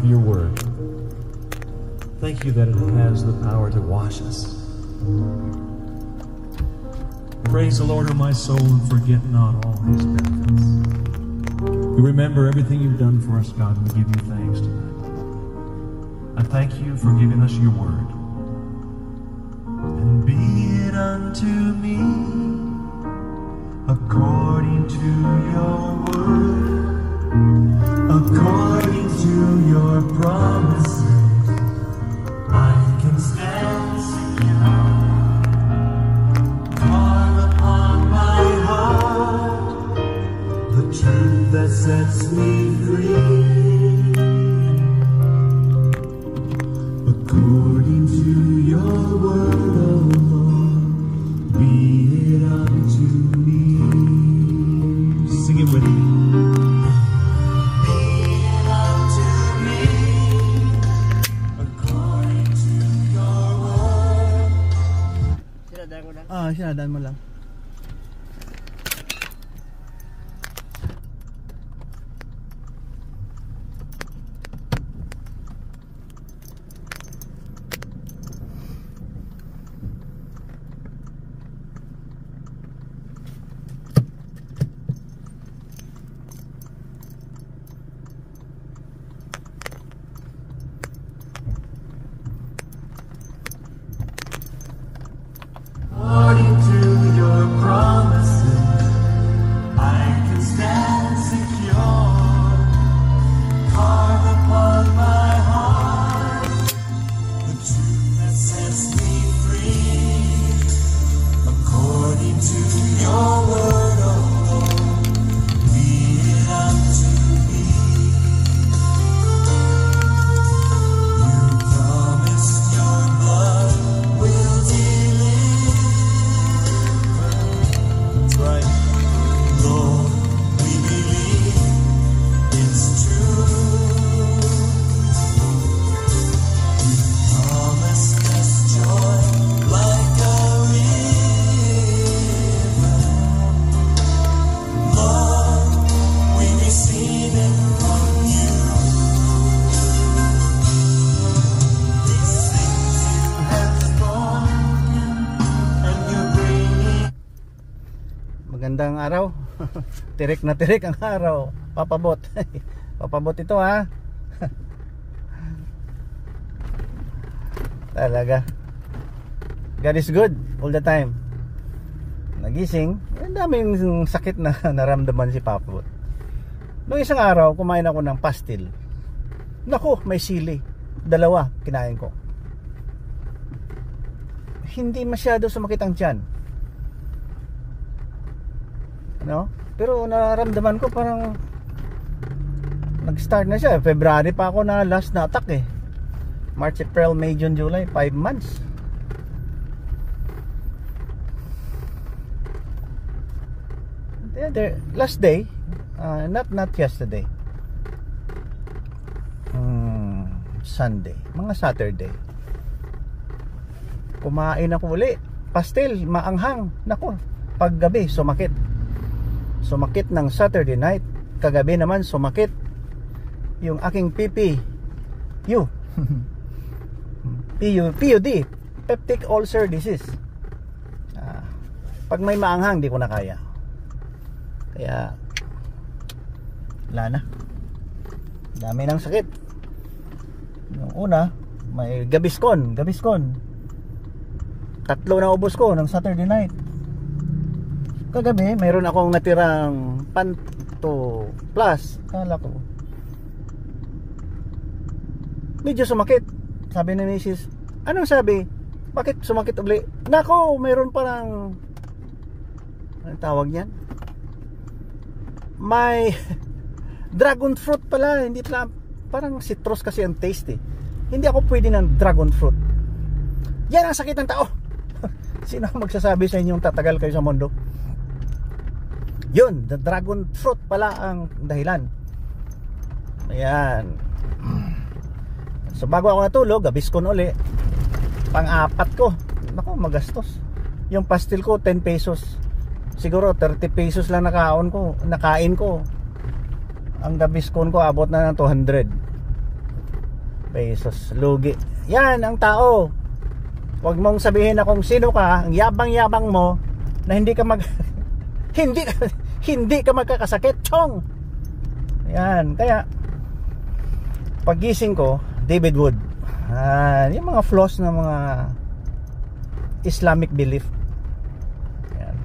of your word. Thank you that it has the power to wash us. Praise the Lord, O my soul, and forget not all his benefits. We remember everything you've done for us, God, and we give you thanks tonight. I thank you for giving us your word. And be it unto me according to your word, according to your promises, I can stand secure. Carve upon my heart the truth that sets me free. According to your word, O Lord, be it unto me. Sing it with me. Be it unto me, according to your word. Sinadaan mo lang. According to your promises, I can stand secure. Carve upon my heart the truth that sets me free. According to your word, O Lord, be it unto me. You promised your blood will right. Lord, we believe it's true. You promised us joy like a river. Lord, we receive it from you. These things you have spoken, and you're bringing. Magandang araw. Tirik na tirik ang araw. Papabot. Papabot ito, ha. Talaga. God is good all the time. Nagising, ang daming sakit na naramdaman si Papabot. Noong isang araw, kumain ako ng pastil. Naku, may sili. 2 kinain ko. Hindi masyado sumakit ang tiyan. No? Pero naramdaman ko parang nag-start na siya. February pa ako na last na attack eh. March, April, May, June, July, 5 months. Last day, not yesterday. Sunday, mga Saturday. Kumain ako uli. Pastil, maanghang. Nako, paggabi sumakit. Sumakit ng Saturday night. Kagabi naman sumakit yung aking PUD, peptic ulcer disease. Pag may maanghang, di ko na kaya. Kaya wala na. Dami ng sakit. Yung una, may Gaviscon. 3 na ubos ko ng Saturday night. Kagabi, mayroon akong natirang Panto Plus. Kala ko medyo sumakit. Sabi ni Mrs. Anong sabi? Bakit sumakit uli? Nako, mayroon parang anong tawag niyan? May dragon fruit pala. Hindi pala, parang citrus kasi ang taste eh. Hindi ako pwede ng dragon fruit. Yan ang sakit ng tao. Sino magsasabi sa inyong tatagal kayo sa mundo? Yun, the dragon fruit pala ang dahilan. Ayan. So bago ako natulog, Gaviscon uli. Pang-4 ko. Naku, magastos. Yung pastil ko 10 pesos. Siguro 30 pesos lang nakain ko. Ang Gaviscon ko abot na ng 200. pesos. Lugi. Yan ang tao. Huwag mong sabihin na kung sino ka, ang yabang-yabang mo, na hindi ka hindi ka magkakasakit. Chong! Yan. Kaya, pagising ko, David Wood. Yung mga flaws ng mga Islamic belief. Yan.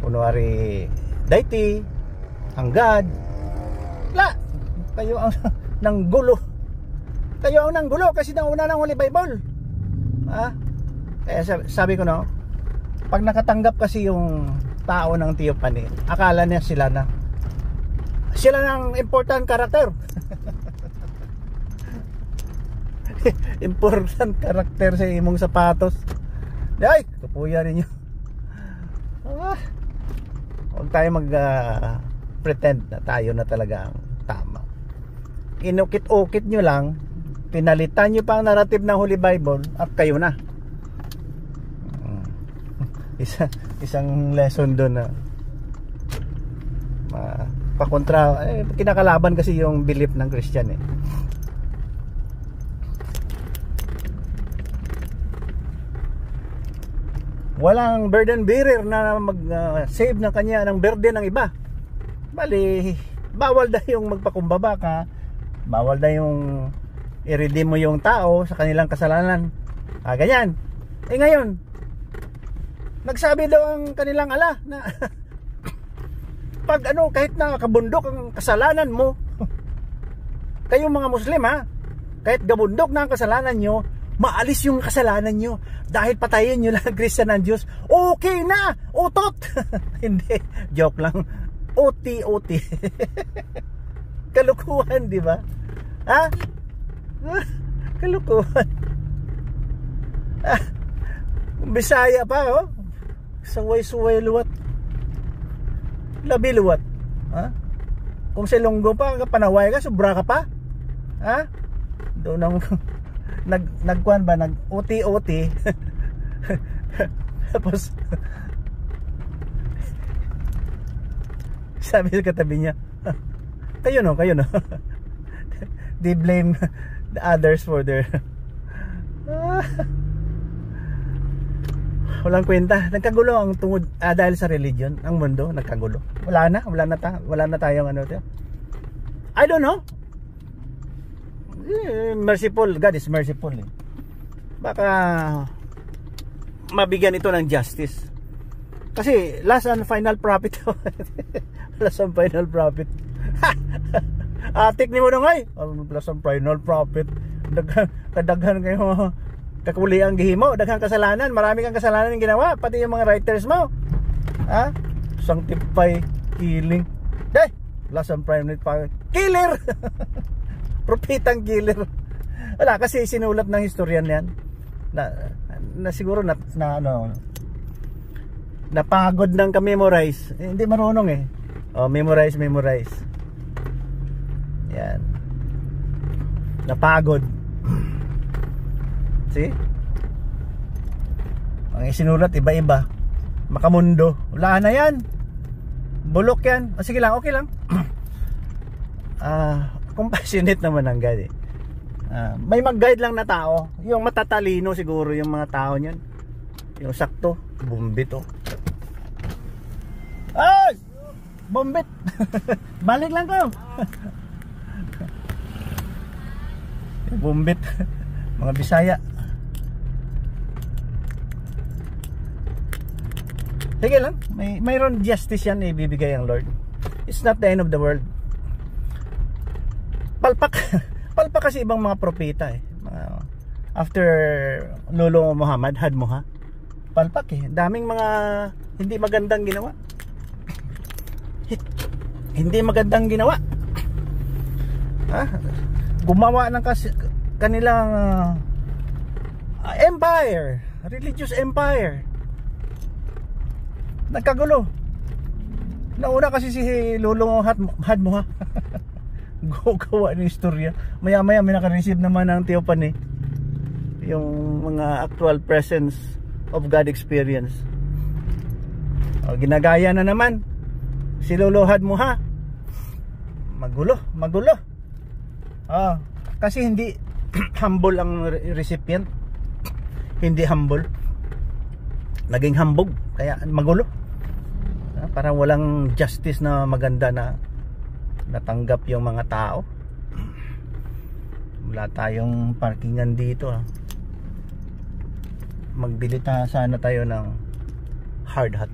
Kunwari, deity, ang God. Kayo ang nanggulo. Kayo ang nanggulo kasi nauna ng Holy Bible. Kaya sabi ko, no, pag nakatanggap kasi yung tao ng theophany, akala niya sila ng important character. Important character sa imong sapatos. Ay, kapuya ninyo. Huwag tayo pretend na tayo na talaga ang tama. Inukit-ukit nyo lang, pinalitan nyo pa ang narrative ng Holy Bible at kayo na. Isang lesson doon na pakontra, kinakalaban kasi yung belief ng Christian Walang burden bearer na mag-save ng kanya ng burden ng iba. Bali, bawal na yung magpakumbaba ka, bawal na yung i-redeem mo yung tao sa kanilang kasalanan. Ganyan. Ngayon, nagsabi daw ang kanilang ala na pag kahit nakakabundok ang kasalanan mo, kayong mga Muslim kahit gabundok na ang kasalanan nyo, maalis yung kasalanan nyo dahil patayin nyo lang ang Christian ng Diyos. Okay na! Utot! Hindi, joke lang. OT. Kalukuhan, di ba? Kalukuhan. Bisaya pa, Suway luwat. Labi luwat. Kung sa Ilonggo pa, panaway ka, sobra ka pa. Doon ang nagkuhan ba, nag-OT. Tapos sabi sa katabi niya, kayo no. They blame the others for their walang kwenta. Nagkagulo ang tungod dahil sa religion, ang mundo nagkagulo. Wala na tayong I don't know. Merciful, God is merciful. Baka mabigyan ito ng justice. Kasi last and final prophet. Last and final prophet. Atik ni mo nung last and final prophet. Kadaghan kayo kakuli ang gihimo, daghang kasalanan, marami kang kasalanan yung ginawa, pati yung mga writers mo. Sanctify, killing. Last and final prophet. Killer. Propetang killer. Wala, kasi sinulat ng historian yan na siguro napagod ng ka-memorize. Hindi marunong memorize. Yan. Napagod. See? Ang isinulat iba-iba. Makamundo. Wala na yan. Bulok yan. Sige lang, okay lang. Compassionate naman ang God may mag-guide lang na tao. Yung matatalino siguro yung mga tao niyan. Yung sakto, bumbit Ay! Bumbit. Balik lang ko. Bumbit. Mga Bisaya. Sige lang, mayroon justice yan ibibigay ang Lord. It's not the end of the world. Palpak kasi ibang mga propeta after Lolo Muhammad, Hadmoha, palpak daming mga hindi magandang ginawa. Gumawa ng kanilang empire, religious empire. Nagkagulo. Nauna kasi si Lolo Hadmoha. Gawa ng istorya. Maya-maya may naka-receive naman ng theophany, yung mga actual presence of God experience. Ginagaya na naman si Lolo Hadmoha. Magulo. Kasi hindi humble ang recipient, hindi humble, naging hambog, kaya magulo. Parang walang justice na maganda na natanggap yung mga tao. Wala tayong parkingan dito. Magbili sana tayo ng hard hat.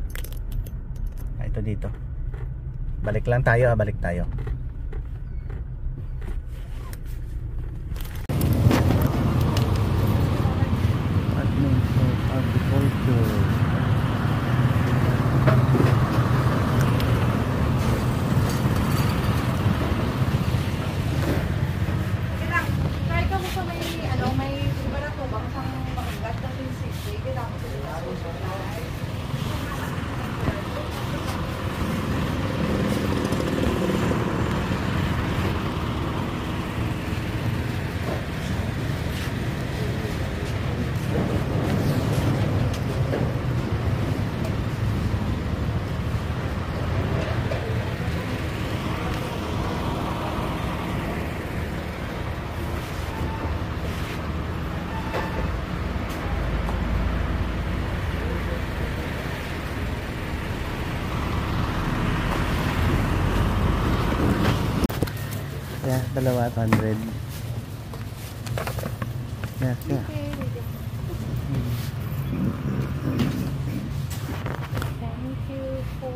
Ito dito. Balik lang tayo, balik tayo. Agriculture. Yeah, 200. Yeah. Thank you for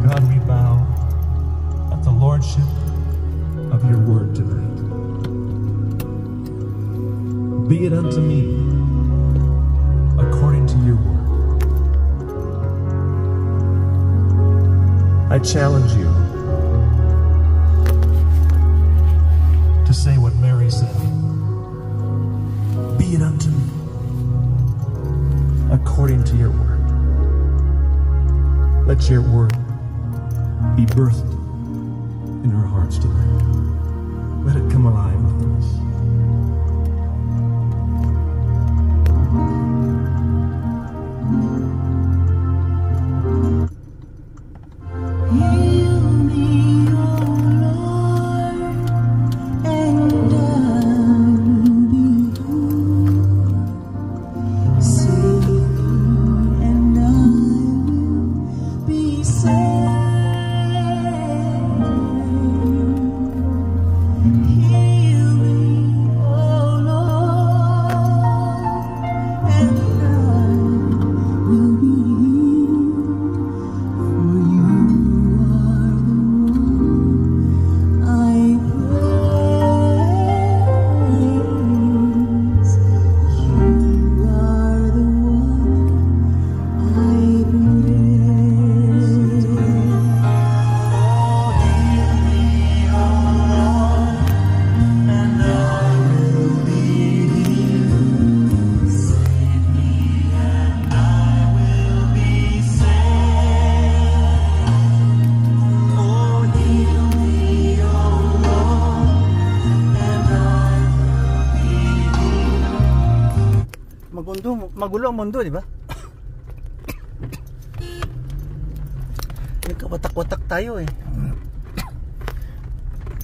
God, we bow at the lordship of your word tonight. Be it unto me according to your word. I challenge you to say what Mary said. Be it unto me according to your word. Let your word be birthed in our hearts tonight. Let it come alive within us. Magulo ang mundo, di ba? Nagkawatak-watak tayo eh.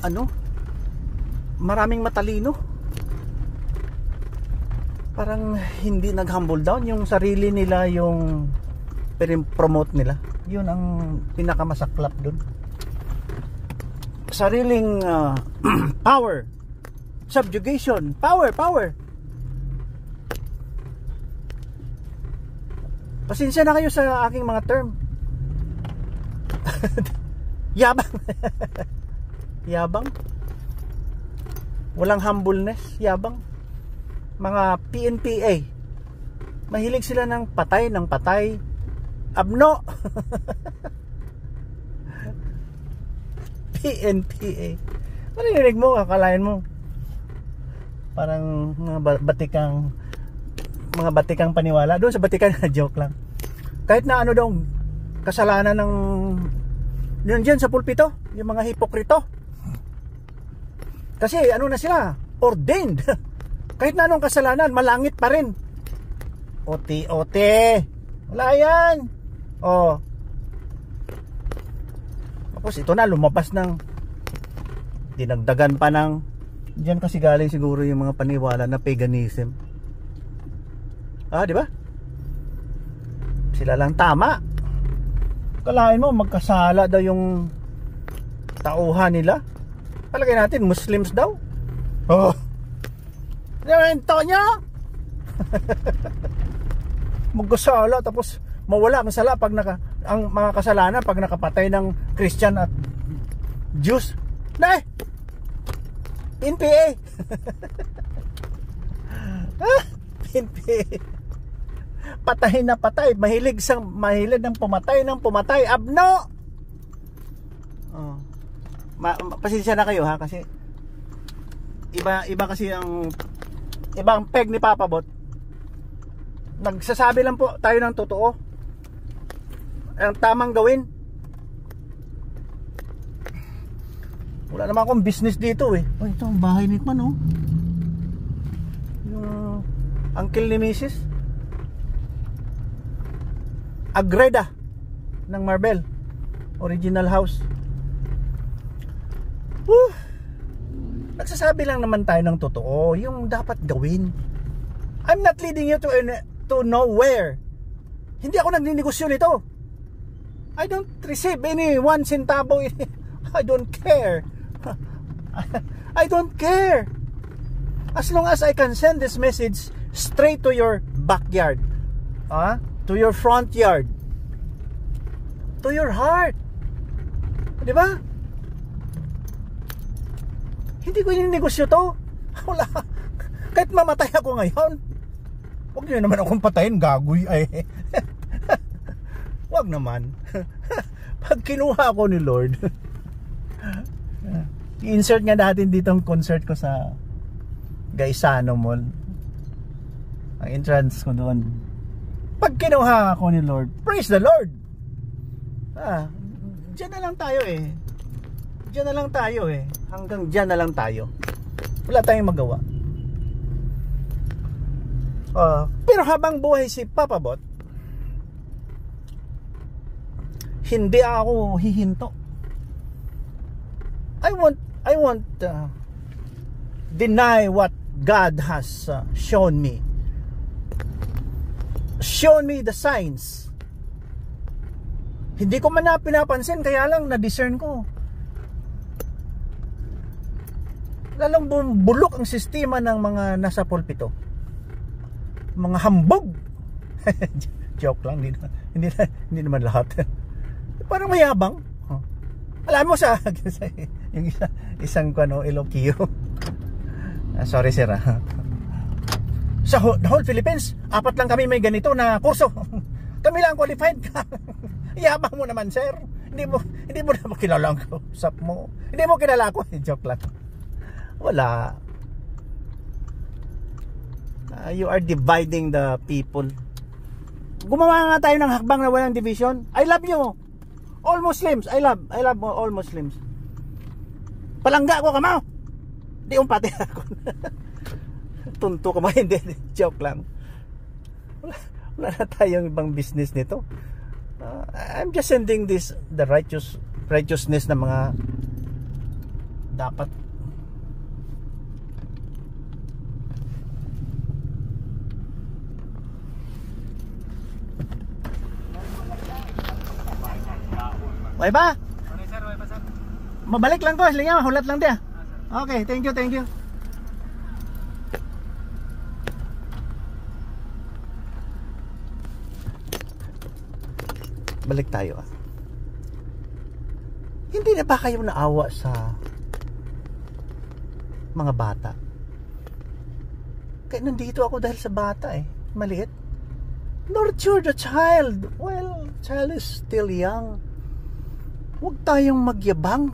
Ano? Maraming matalino. Parang hindi nag-humble down yung sarili nila, yung promote nila. Yun ang pinakamasaklap dun. Sariling power, subjugation, power. Pasensya na kayo sa aking mga term. Yabang. Yabang. Walang humbleness, yabang. Mga PNPA. Mahilig sila ng patay. Abno. PNPA. Marinig mo, akalain mo. Parang mga batikang paniwala. Doon sa batikan, joke lang. Kahit na ano daw kasalanan ng yun dyan sa pulpito, yung mga hipokrito. Kasi ano na sila, ordained. Kahit na anong kasalanan, malangit pa rin. Ote. Wala yan. Oh. Tapos ito na, lumabas ng dinagdagan pa ng, diyan kasi galing siguro yung mga paniwala na paganism. Di ba? Sila lang tama. Kalahin mo magkasala daw yung tauhan nila. Palagay natin Muslims daw. Ito nyo. Magkasala tapos mawala ang sala pag ang mga kasalanan pag nakapatay ng Christian at Jews. NPA. NPA. Patay na patay, mahilig ng pumatay, abno. Pasensya na kayo ha, kasi iba kasi ang peg ni Papa Bot. Nagsasabi lang po tayo ng totoo. Ang tamang gawin. Wala naman akong business dito eh. Ito ang bahay ni Man, oh. Yung uncle ni Mrs. Agreda ng Marbel. Original house. Nagsasabi lang naman tayo ng totoo, yung dapat gawin. I'm not leading you to nowhere. Hindi ako nagninegosyo nito. I don't receive any 1 centavo. I don't care. I don't care. As long as I can send this message straight to your backyard, to your front yard, to your heart. Di ba? Hindi ko yung negosyo to. Wala. Kahit mamatay ako ngayon, huwag niyo naman akong patayin, gagoy ay. Huwag naman. Pag kinuha ako ni Lord, i-insert nga natin dito ang concert ko sa Gaisano Mall. Ang entrance ko doon. Pag kinuha ako ni Lord, praise the Lord. Diyan na lang tayo eh. Diyan na lang tayo eh. Hanggang diyan na lang tayo. Wala tayong magawa. Pero habang buhay si Papa Bot, hindi ako hihinto. I won't deny what God has shown me. Shown me the signs. Hindi ko man na pinapansin, kaya lang na-discern ko. Lalong bulok ang sistema ng mga nasa pulpito. Mga hambog. Joke lang, hindi naman lahat. Parang mayabang. Alam mo sa yung isang Ilocano. Sorry sir. Sa whole Philippines, 4 lang kami may ganito na kurso. Kami lang qualified. Yabang mo naman sir. Hindi mo na kilala ang kausap mo. Hindi mo kilala ako. Joke lang. Wala. You are dividing the people. Gumawa nga tayo ng hakbang na walang division. I love you. All Muslims. I love all Muslims. Palangga ko kamo. Di umpati ako. Tunto ka mo. Hindi. Joke lang. Wala na tayong ibang business nito. I'm just sending the righteousness na mga dapat. May ba? Mabalik lang ko, lingaw, hulat lang dia. Okay, thank you. Balik tayo. Hindi na ba kayo naawa sa mga bata? Kaya nandito ako dahil sa bata eh. Maliit. Nurture the child. Well, child is still young. Huwag tayong magyabang.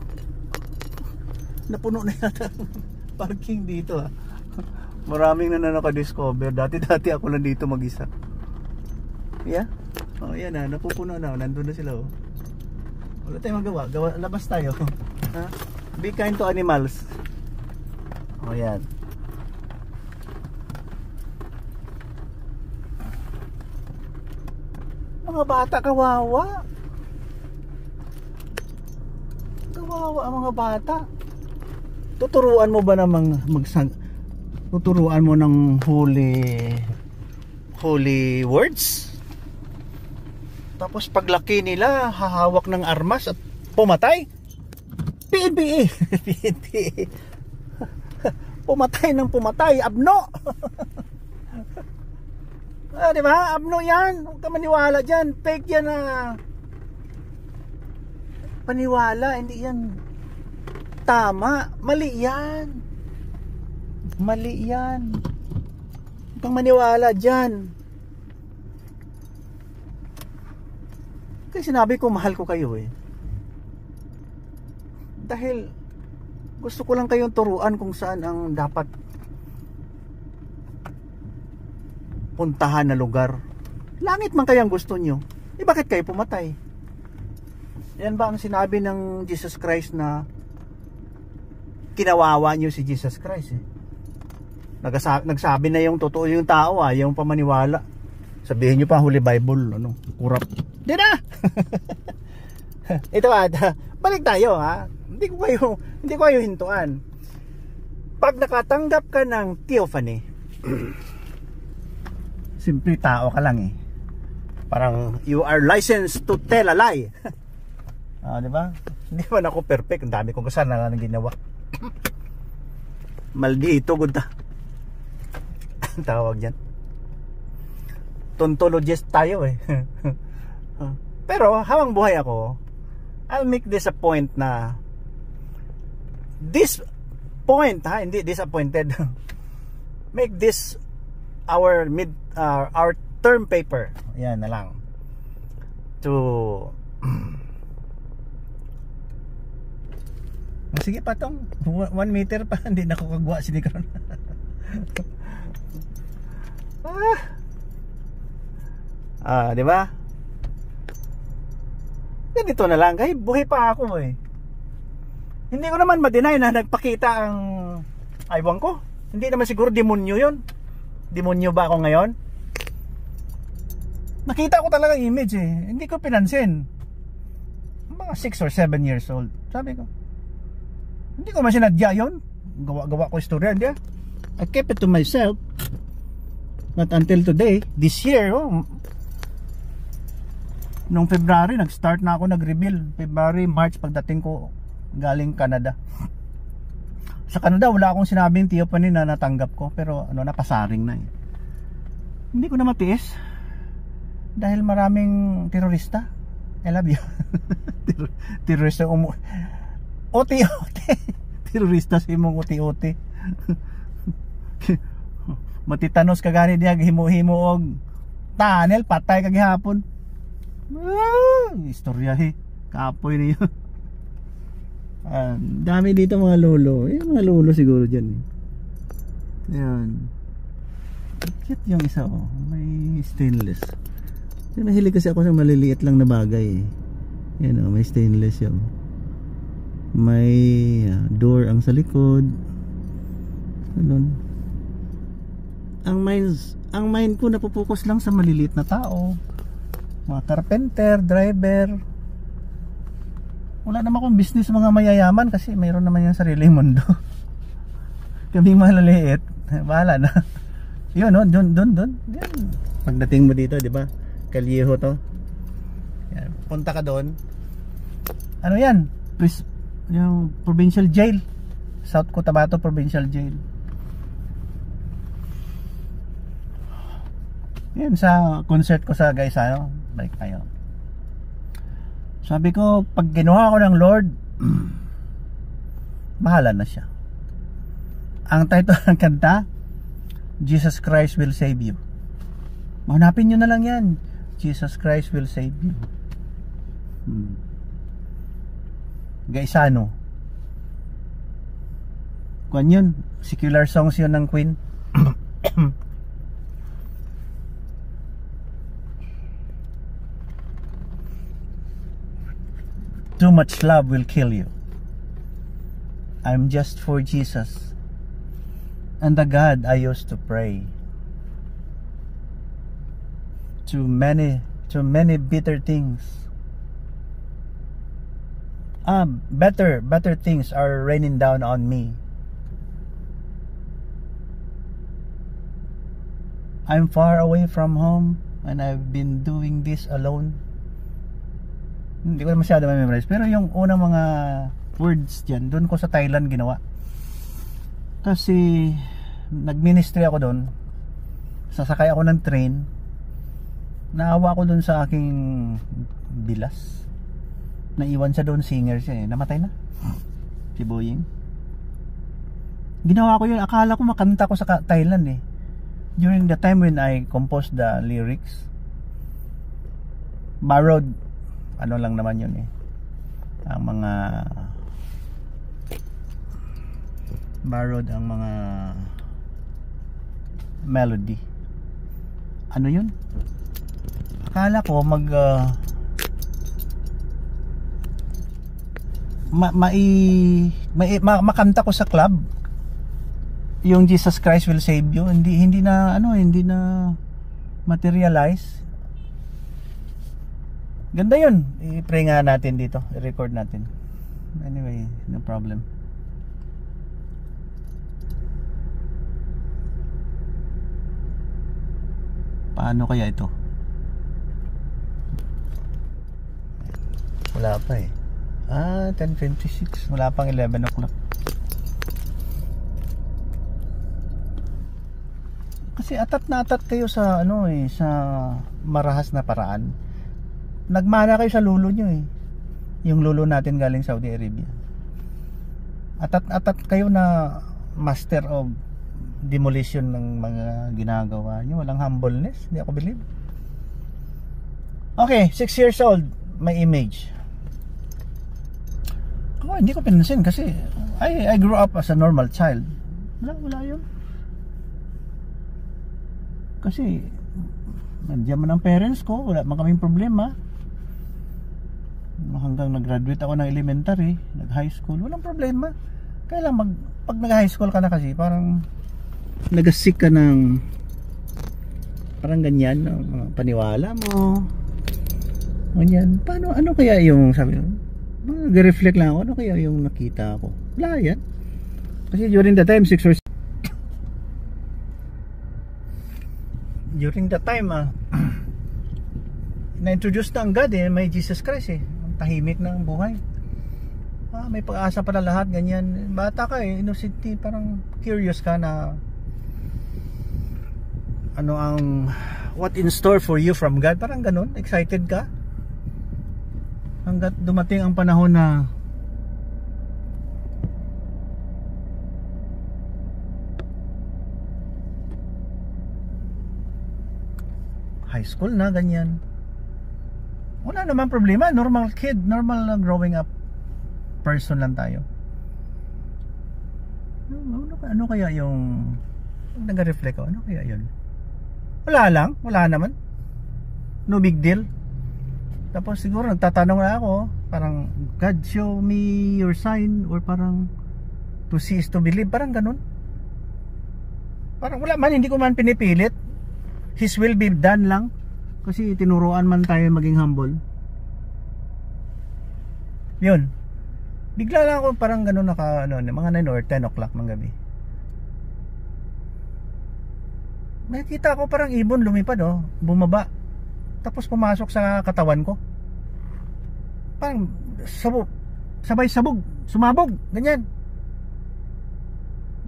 Napuno na yata parking dito ah. Maraming na nakadiscover. Dati ako lang dito mag-isa. Yeah? Oh, yan na. Napupuno na. Nandun na sila oh. Wala tayong magawa. Labas tayo. Be kind to animals. Oh, yan. Mga bata, kawawa. Kawawa ang mga bata. Tuturuan mo ba namang tuturuan mo ng holy words? Tapos paglaki nila, hahawak ng armas at pumatay? PNP. PNP. Pumatay ng pumatay, abno. Di ba? Abno yan. Huwag ka maniwala dyan. Fake yan paniwala, hindi yan tama. Mali yan. Mali yan. Huwag kang maniwala dyan. Kasi sinabi ko, mahal ko kayo eh. Dahil gusto ko lang kayong turuan kung saan ang dapat puntahan na lugar. Langit man kayang gusto nyo, bakit kayo pumatay? Yan ba ang sinabi ng Jesus Christ na kinawawa nyo si Jesus Christ eh? Nagsabi na yung totoo yung tao yung pamaniwala. Sabihin nyo pa Holy Bible, kurap. Di na! Ito balik tayo Hindi ko kayo hintuan. Pag nakatanggap ka ng theophany, simple tao ka lang eh. Parang you are licensed to tell a lie. Di ba? Hindi man ako perfect. Ang dami kong kasalanan na ginawa. Maldito gud ta. Tawag diyan. Tontologist tayo eh. Pero habang buhay ako, I'll make this a point na hindi disappointed. Make this our term paper. Yan na lang. To sige pa tong 1 meter pa, hindi na ako kagwa sinikaron. Di ba? Ganito na lang, kahit buhay pa ako eh. Hindi ko naman ma-deny na nagpakita ang aywan ko. Hindi naman siguro demonyo yun. Demonyo ba ako ngayon? Nakita ko talaga image eh. Hindi ko pinansin. Mga 6 or 7 years old. Sabi ko, hindi ko man sinadya yun. Gawa ko istorya. Hindi I kept it to myself. Not until today. This year noong February nag-start na ako nag-reveal. February, March pagdating ko galing Canada. Sa Canada wala akong sinabing theophany na natanggap ko, pero napasaring na eh. Hindi ko na matiis dahil maraming terorista. I love you. Terorista oti-oti. Terorista si mong oti-oti. Matitanos ka gani diya himo-himo og tunnel patay kag gihapon. Istorya kapoy niyo. Dami dito mga lolo. Mga lolo siguro dyan Ayan. Cute yung isa may stainless. Mahilig kasi ako sa maliliit lang na bagay Yan may stainless yun. May door ang sa likod. Ganun. Ang mind ko napupokus lang sa maliliit na tao, mga carpenter, driver. Wala naman akong business sa mga mayayaman kasi mayroon naman yung sariling mundo. Kaming maliliit, bahala na. Yun doon. Yan. Pagdating mo dito, di ba? Kalyeho to. Yan. Punta ka doon. Ano yan? Yung provincial jail. South Cotabato Provincial Jail. Yan sa concert ko sa guys balik tayo. Sabi ko, pag ginawa ko ng Lord, bahala na siya. Ang title ng kanta, Jesus Christ Will Save You. Hanapin nyo na lang yan. Jesus Christ Will Save You. Gaisano. Kung yun, secular songs yun ng Queen. Too much love will kill you. I'm just for Jesus and the God I used to pray. Too many to many bitter things. Better things are raining down on me. I'm far away from home and I've been doing this alone. Hindi ko masyado ma-memorize, pero yung unang mga words dyan, doon ko sa Thailand ginawa. Kasi nag-ministry ako doon, sasakay ako ng train, naawa ako doon sa aking bilas. Naiwan siya doon, singer siya namatay na si Boying. Ginawa ko yun, akala ko makanta ko sa Thailand during the time when I composed the lyrics. Borrowed ano lang naman yun ang mga borrowed ang mga melody. Ano yun, akala ko makanta ko sa club yung Jesus Christ Will Save You. Hindi na materialize. Ganda yun, i-pray nga natin dito, i-record natin. Anyway, no problem. Paano kaya ito? Wala pa 10:26. Wala pang 11 o'clock. Kasi atat na atat kayo sa sa marahas na paraan. Nagmana kayo sa lulo nyo Yung lulo natin galing Saudi Arabia. Atat kayo na master of demolition ng mga ginagawa nyo. Walang humbleness. Hindi ako believe. Okay, 6 years old. May image. Hindi ko pinansin kasi I grew up as a normal child. Wala yun. Kasi nandiyan man ang parents ko, wala man kaming problema. Hanggang nag-graduate ako ng elementary, nag-high school, walang problema. Kaya lang pag nag-high school ka na kasi parang nag-sick ka ng parang ganyan, mga paniwala mo. Ganyan. Ano kaya yung sabi ko? Nag-reflect lang ako, ano kaya yung nakita ko? Wala yan. Kasi during the time, 6 or 7 during the time na-introduce na ang God may Jesus Christ ang tahimik na ang buhay. May pag-asa pala lahat, ganyan. Bata ka innocent, parang curious ka na ano ang what in store for you from God, parang ganun, excited ka hanggat dumating ang panahon na high school na, ganyan. Wala naman problema, normal kid, normal growing up person lang tayo. Ano kaya yung nag-reflect ako, ano kaya yun? Wala lang, wala naman, no big deal. Tapos siguro nagtatanong na ako, parang God show me your sign, or parang to see is to believe, parang ganun. Parang wala man, hindi ko man pinipilit. His will be done lang. Kasi tinuruan man tayo maging humble. Yun. Bigla lang ako parang ganun mga 9 or 10 o'clock ng gabi. Nakita ko parang ibon lumipad bumaba. Tapos pumasok sa katawan ko. Parang sabay sabog, sumabog, ganyan.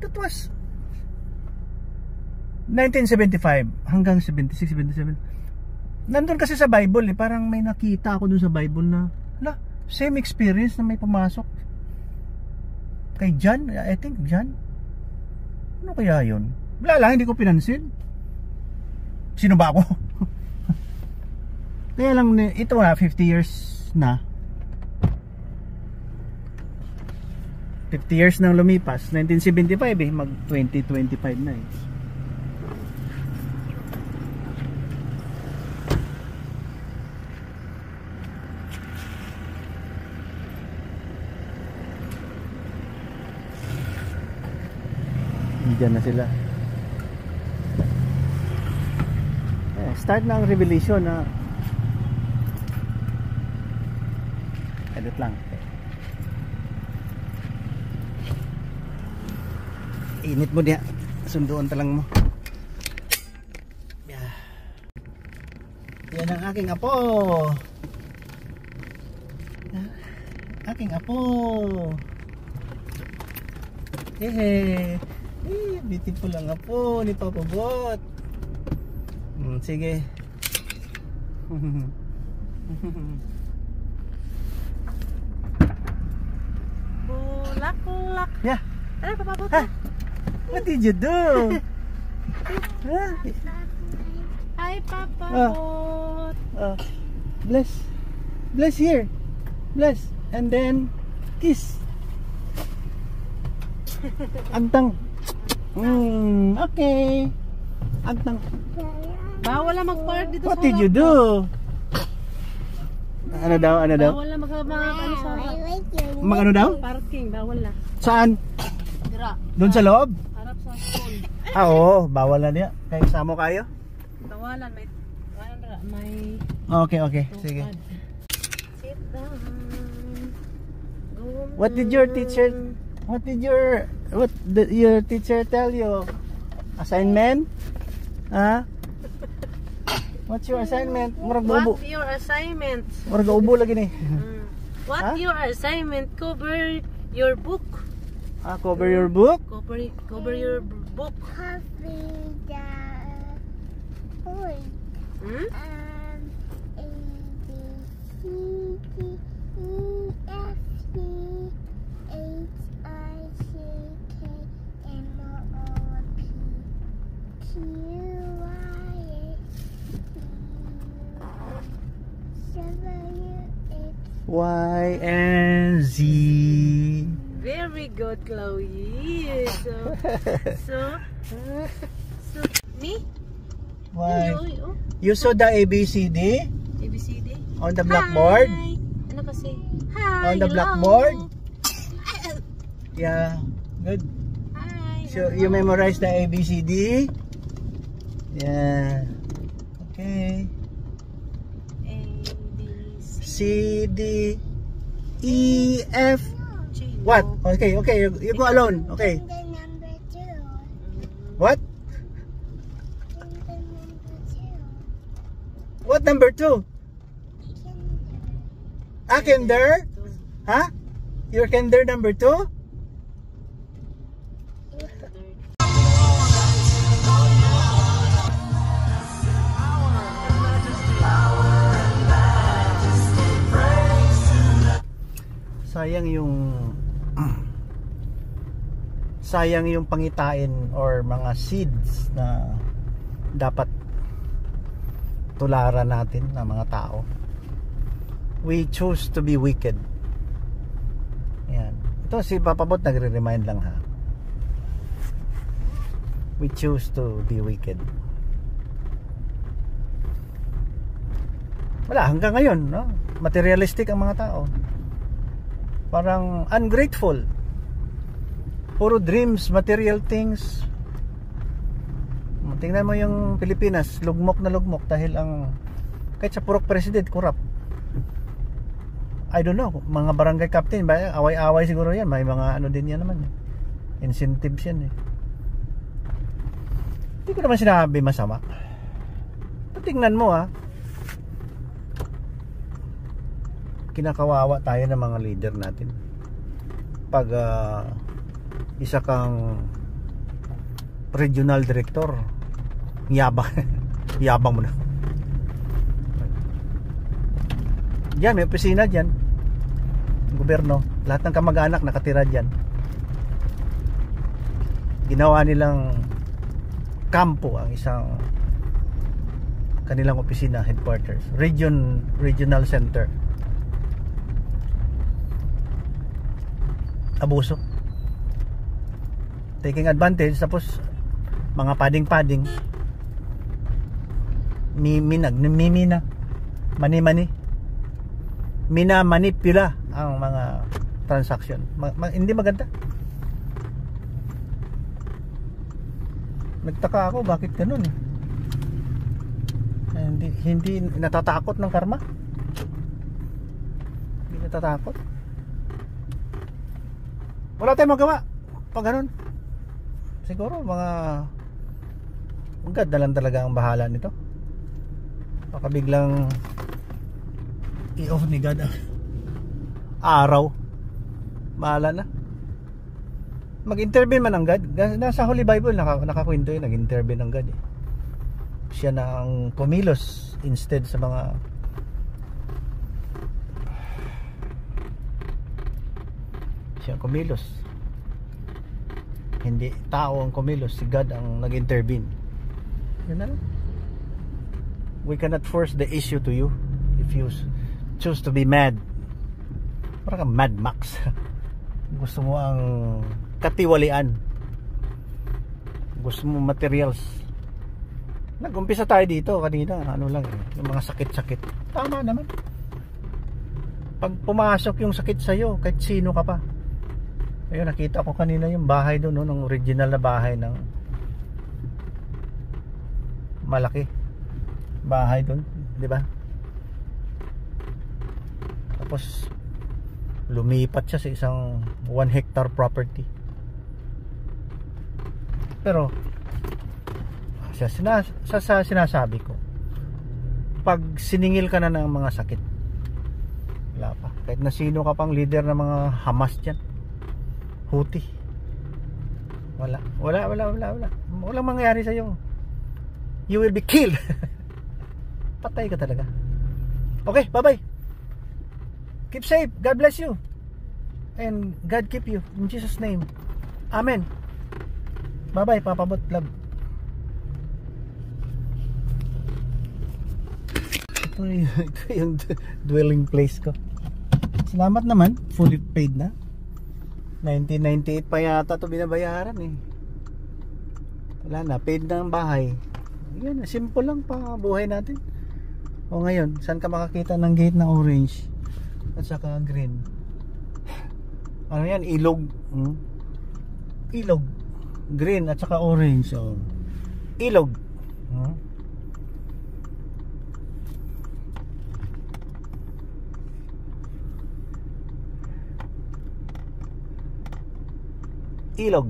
That was 1975 hanggang 76, 77. Nandun kasi sa Bible parang may nakita ako dun sa Bible na same experience na may pumasok kay John, I think John. Ano kaya yun? Wala lang, hindi ko pinansin. Sino ba ako? Kaya lang ito 50 years na. 50 years nang lumipas. 1975 mag 2025 na Diyan na sila. Start na ang revelation na Saglit lang. Init mo diya. Sunduan talang mo. Yeah. Yan ang aking apo. Aking apo. Hehe. Beautiful ang apo ni Papa Bot. Sige. Bulak-bulak. Yeah. Ano Papa Bot? What did you do? Huh? Hi Papa Oh. Bot. Bless. Bless here. Bless. And then kiss. Agtang. Okay. Agtang. Bawal na mag-park dito What sa did you harap. do? Ano daw? Ano daw? Bawal na ano sa harap. Mag-ano daw? Parking, bawal na. Saan? Dira. Doon sa loob? Harap sa school. Oo, bawal na niya. Kaya samo kayo? Tawalan, may Okay. Sige. Sit down. Go What did your teacher tell you? Assignment? Ha? What's your assignment? Murag ubo. What your assignment? Murag ubo lagi ni. What Huh? your assignment? Cover your book. Cover your book? Cover your book. Hmm? Y and Z. Very good, Chloe. So me? Y. Oh, You saw the ABCD ABCD. on the blackboard? Hi. Ano kasi? Hi. On the hello. blackboard? Yeah. Good. Hi. So hello. you memorize the ABCD? Yeah. Okay. A, B, C, D, E, F. G. What? Okay. You go alone. Okay. What? What number 2? Kinder? Huh? Your kinder number 2? Sayang yung pangitain or mga seeds na dapat tularan natin na mga tao. We choose to be wicked. Yan. Ito si Papa Bot nagre-remind lang ha. We choose to be wicked. Wala hanggang ngayon, no? Materialistic ang mga tao. Parang ungrateful. Puro dreams, material things. Tingnan mo yung Pilipinas, lugmok na lugmok dahil ang kahit sa purok president, corrupt. I don't know, mga barangay captain ba, away-away siguro yan, may mga ano din yan naman. Incentives yan eh. Hindi ko naman sinabi masama. Tingnan mo ha. Kinakawawa tayo ng mga leader natin. Pag isa kang regional director, yabang mo na. Diyan, may opisina diyan. Gobyerno, lahat ng kamag-anak nakatira diyan. Ginawa nilang kampo ang isang kanilang opisina, headquarters, regional center. Abuso, taking advantage, tapos mga pading-pading mimina mani minamanipula ang mga transaction. Hindi maganda. Nagtaka ako bakit ganun eh. Hindi natatakot ng karma. Hindi natatakot. Wala tayong magawa pag ganun. Siguro mga God na lang talaga ang bahala nito. Baka biglang i-off ni God ang araw. Bahala na. Mag-intervene man ang God. Nasa Holy Bible nakakwento yun, nag-intervene ang God eh. Siya na ang kumilos instead sa mga siya ang kumilos, hindi tao ang kumilos, si God ang nag-intervene. Yun na lang. We cannot force the issue to you. If you choose to be mad, parang kang Mad Max. Gusto mo ang katiwalian, gusto mo materials. Nag-umpisa tayo dito kanina, ano lang yung mga sakit-sakit. Tama naman. Pag pumasok yung sakit sa'yo, kahit sino ka pa. Ayun, nakita ko kanina yung bahay doon, no, ng original na bahay ng malaki. Bahay doon, di ba? Tapos lumipat siya sa isang 1 hectare property. Pero sa sinasabi ko, pag siningil ka na ng mga sakit, wala pa. Kahit na sino ka pang leader ng mga Hamas dyan, Houthi, wala walang mangyayari sa'yo. You will be killed. Patay ka talaga. Okay, bye bye. Keep safe. God bless you. And God keep you. In Jesus' name. Amen. Bye bye, Papa Bot. Love. Ito yung dwelling place ko. Salamat naman. Fully paid na. 1998 pa yata ito binabayaran eh. Wala na. Paid na ang bahay. Yan. Simple lang pa buhay natin. O ngayon, saan ka makakita ng gate na orange at saka green? Ano yan? Ilog. Ilog. Green at saka orange. So, ilog. Ilog.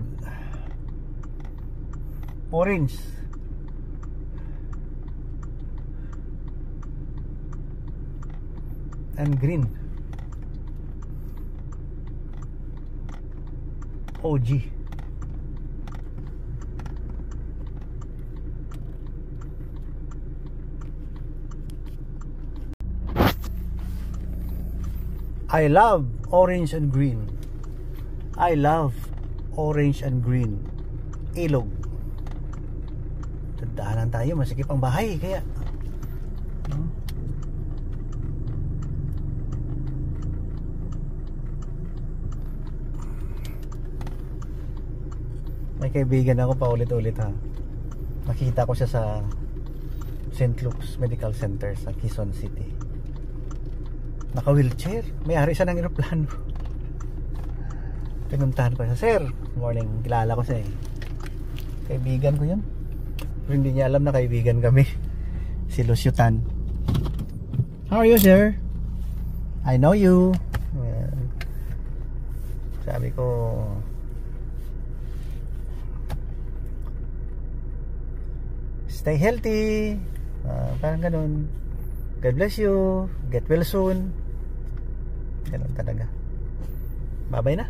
Orange. And green. OG. I love orange and green. I love orange and green. Ilog. Tandaanan tayo, masikip ang bahay kaya may kaibigan ako pa ulit-ulit ha. Nakita ko siya sa St. Luke's Medical Center sa Quezon City. Naka-wheelchair. May-ari siya ng eroplano. Pinuntahan ko siya. Sir, morning. Kilala ko siya eh. Kaibigan ko yun. Pero hindi niya alam na kaibigan kami. Si Lucio Tan. How are you, sir? I know you. Sabi ko, stay healthy. Parang ganun. God bless you. Get well soon. Ganun talaga. Bye-bye na.